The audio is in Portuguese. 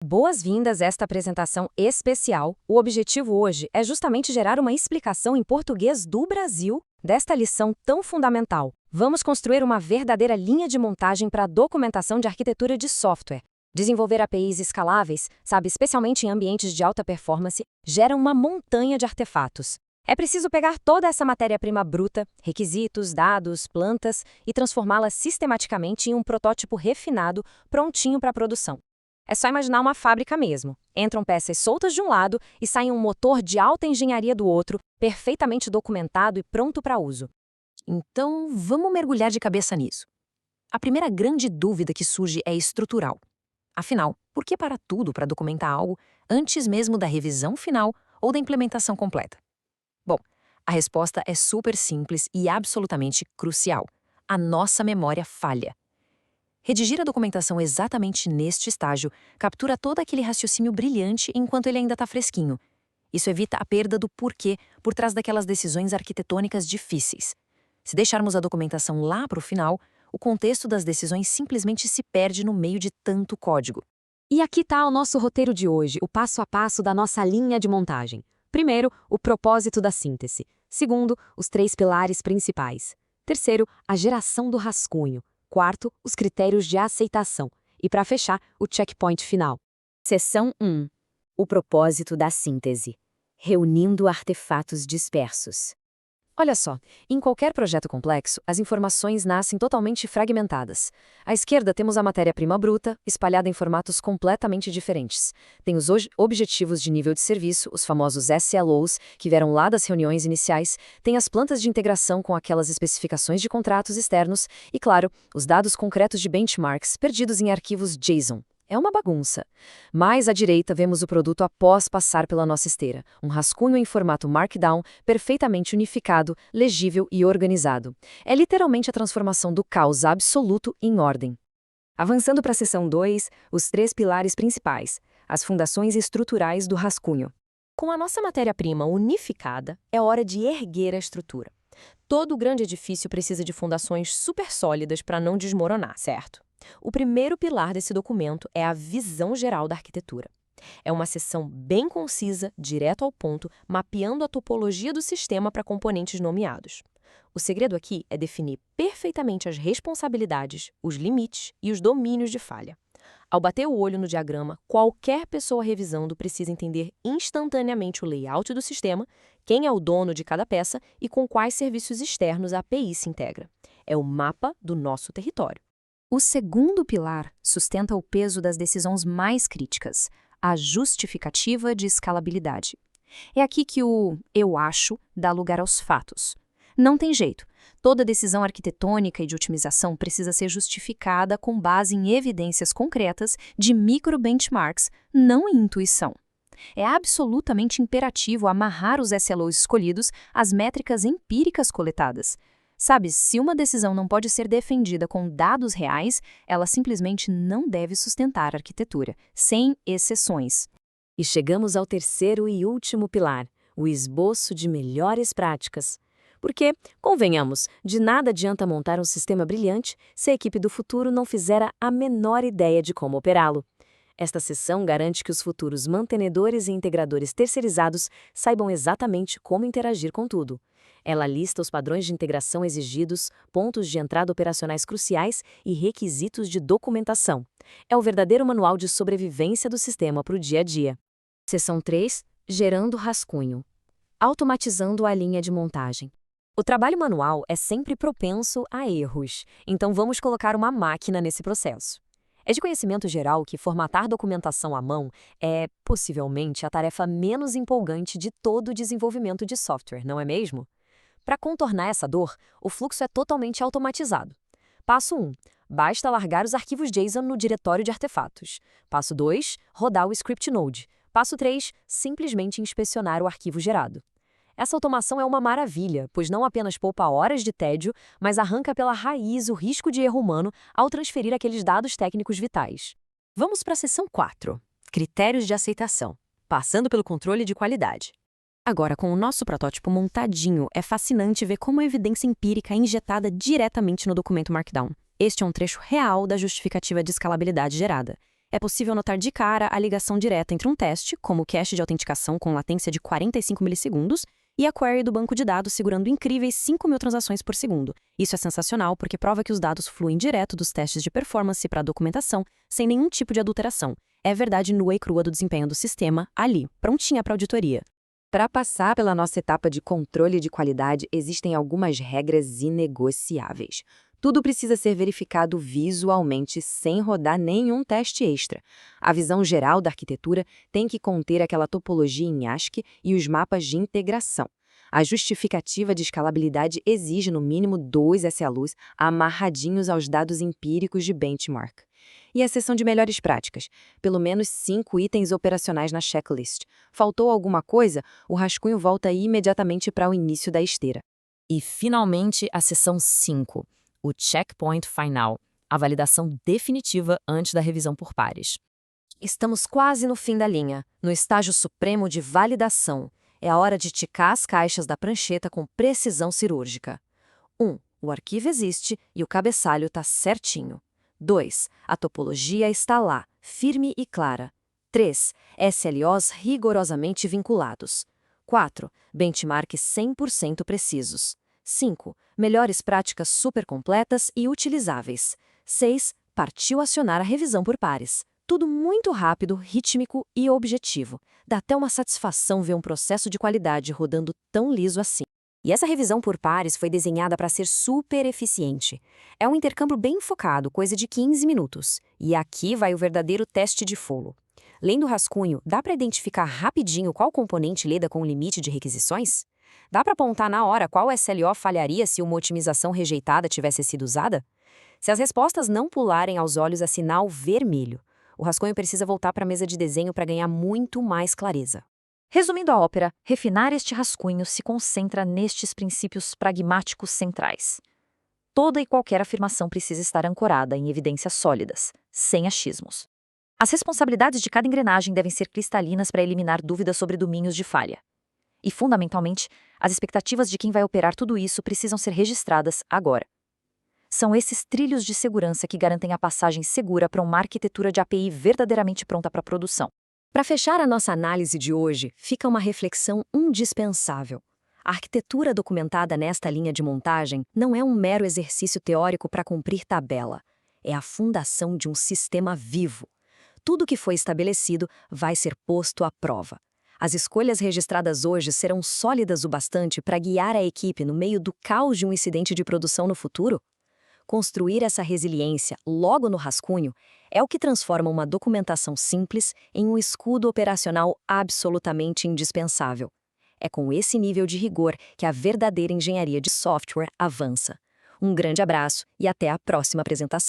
Boas-vindas a esta apresentação especial. O objetivo hoje é justamente gerar uma explicação em português do Brasil desta lição tão fundamental. Vamos construir uma verdadeira linha de montagem para a documentação de arquitetura de software. Desenvolver APIs escaláveis, especialmente em ambientes de alta performance, gera uma montanha de artefatos. É preciso pegar toda essa matéria-prima bruta, requisitos, dados, plantas, e transformá-la sistematicamente em um protótipo refinado, prontinho para a produção. É só imaginar uma fábrica mesmo. Entram peças soltas de um lado e sai um motor de alta engenharia do outro, perfeitamente documentado e pronto para uso. Então, vamos mergulhar de cabeça nisso. A primeira grande dúvida que surge é estrutural. Afinal, por que parar tudo para documentar algo antes mesmo da revisão final ou da implementação completa? Bom, a resposta é super simples e absolutamente crucial. A nossa memória falha. Redigir a documentação exatamente neste estágio captura todo aquele raciocínio brilhante enquanto ele ainda está fresquinho. Isso evita a perda do porquê por trás daquelas decisões arquitetônicas difíceis. Se deixarmos a documentação lá para o final, o contexto das decisões simplesmente se perde no meio de tanto código. E aqui está o nosso roteiro de hoje, o passo a passo da nossa linha de montagem. Primeiro, o propósito da síntese. Segundo, os 3 pilares principais. Terceiro, a geração do rascunho. Quarto, os critérios de aceitação. E para fechar, o checkpoint final. Seção 1. O propósito da síntese. Reunindo artefatos dispersos. Olha só, em qualquer projeto complexo, as informações nascem totalmente fragmentadas. À esquerda temos a matéria-prima bruta, espalhada em formatos completamente diferentes. Tem os objetivos de nível de serviço, os famosos SLOs, que vieram lá das reuniões iniciais, tem as plantas de integração com aquelas especificações de contratos externos e, claro, os dados concretos de benchmarks perdidos em arquivos JSON. É uma bagunça. Mais à direita vemos o produto após passar pela nossa esteira, um rascunho em formato Markdown, perfeitamente unificado, legível e organizado. É literalmente a transformação do caos absoluto em ordem. Avançando para a seção 2, os 3 pilares principais, as fundações estruturais do rascunho. Com a nossa matéria-prima unificada, é hora de erguer a estrutura. Todo grande edifício precisa de fundações super sólidas para não desmoronar, certo? O primeiro pilar desse documento é a visão geral da arquitetura. É uma seção bem concisa, direto ao ponto, mapeando a topologia do sistema para componentes nomeados. O segredo aqui é definir perfeitamente as responsabilidades, os limites e os domínios de falha. Ao bater o olho no diagrama, qualquer pessoa revisando precisa entender instantaneamente o layout do sistema, quem é o dono de cada peça e com quais serviços externos a API se integra. É o mapa do nosso território. O segundo pilar sustenta o peso das decisões mais críticas, a justificativa de escalabilidade. É aqui que o "eu acho" dá lugar aos fatos. Não tem jeito. Toda decisão arquitetônica e de otimização precisa ser justificada com base em evidências concretas de micro-benchmarks, não em intuição. É absolutamente imperativo amarrar os SLOs escolhidos às métricas empíricas coletadas. Sabe, se uma decisão não pode ser defendida com dados reais, ela simplesmente não deve sustentar a arquitetura, sem exceções. E chegamos ao terceiro e último pilar, o esboço de melhores práticas. Porque, convenhamos, de nada adianta montar um sistema brilhante se a equipe do futuro não fizer a menor ideia de como operá-lo. Esta seção garante que os futuros mantenedores e integradores terceirizados saibam exatamente como interagir com tudo. Ela lista os padrões de integração exigidos, pontos de entrada operacionais cruciais e requisitos de documentação. É o verdadeiro manual de sobrevivência do sistema para o dia a dia. Seção 3. Gerando rascunho. Automatizando a linha de montagem. O trabalho manual é sempre propenso a erros, então vamos colocar uma máquina nesse processo. É de conhecimento geral que formatar documentação à mão é, possivelmente, a tarefa menos empolgante de todo o desenvolvimento de software, não é mesmo? Para contornar essa dor, o fluxo é totalmente automatizado. Passo 1. Basta largar os arquivos JSON no diretório de artefatos. Passo 2. Rodar o script node. Passo 3. Simplesmente inspecionar o arquivo gerado. Essa automação é uma maravilha, pois não apenas poupa horas de tédio, mas arranca pela raiz o risco de erro humano ao transferir aqueles dados técnicos vitais. Vamos para a seção 4. Critérios de aceitação, passando pelo controle de qualidade. Agora, com o nosso protótipo montadinho, é fascinante ver como a evidência empírica é injetada diretamente no documento Markdown. Este é um trecho real da justificativa de escalabilidade gerada. É possível notar de cara a ligação direta entre um teste, como o cache de autenticação com latência de 45 milissegundos, e a query do banco de dados segurando incríveis 5.000 transações por segundo. Isso é sensacional porque prova que os dados fluem direto dos testes de performance para a documentação, sem nenhum tipo de adulteração. É verdade nua e crua do desempenho do sistema, ali, prontinha para auditoria. Para passar pela nossa etapa de controle de qualidade, existem algumas regras inegociáveis. Tudo precisa ser verificado visualmente, sem rodar nenhum teste extra. A visão geral da arquitetura tem que conter aquela topologia em ASCII e os mapas de integração. A justificativa de escalabilidade exige no mínimo 2 SLUs amarradinhos aos dados empíricos de benchmark. E a seção de melhores práticas? Pelo menos 5 itens operacionais na checklist. Faltou alguma coisa? O rascunho volta imediatamente para o início da esteira. E, finalmente, a seção 5. O checkpoint final, a validação definitiva antes da revisão por pares. Estamos quase no fim da linha, no estágio supremo de validação. É a hora de ticar as caixas da prancheta com precisão cirúrgica. 1. O arquivo existe e o cabeçalho está certinho. 2. A topologia está lá, firme e clara. 3. SLOs rigorosamente vinculados. 4. Benchmark 100% precisos. 5. Melhores práticas super completas e utilizáveis. 6. Partiu acionar a revisão por pares. Tudo muito rápido, rítmico e objetivo. Dá até uma satisfação ver um processo de qualidade rodando tão liso assim. E essa revisão por pares foi desenhada para ser super eficiente. É um intercâmbio bem focado, coisa de 15 minutos. E aqui vai o verdadeiro teste de folo. Lendo o rascunho, dá para identificar rapidinho qual componente lida com o limite de requisições? Dá para apontar na hora qual SLO falharia se uma otimização rejeitada tivesse sido usada? Se as respostas não pularem aos olhos a sinal vermelho, o rascunho precisa voltar para a mesa de desenho para ganhar muito mais clareza. Resumindo a ópera, refinar este rascunho se concentra nestes princípios pragmáticos centrais. Toda e qualquer afirmação precisa estar ancorada em evidências sólidas, sem achismos. As responsabilidades de cada engrenagem devem ser cristalinas para eliminar dúvidas sobre domínios de falha. E, fundamentalmente, as expectativas de quem vai operar tudo isso precisam ser registradas agora. São esses trilhos de segurança que garantem a passagem segura para uma arquitetura de API verdadeiramente pronta para produção. Para fechar a nossa análise de hoje, fica uma reflexão indispensável. A arquitetura documentada nesta linha de montagem não é um mero exercício teórico para cumprir tabela. É a fundação de um sistema vivo. Tudo que foi estabelecido vai ser posto à prova. As escolhas registradas hoje serão sólidas o bastante para guiar a equipe no meio do caos de um incidente de produção no futuro? Construir essa resiliência logo no rascunho é o que transforma uma documentação simples em um escudo operacional absolutamente indispensável. É com esse nível de rigor que a verdadeira engenharia de software avança. Um grande abraço e até a próxima apresentação.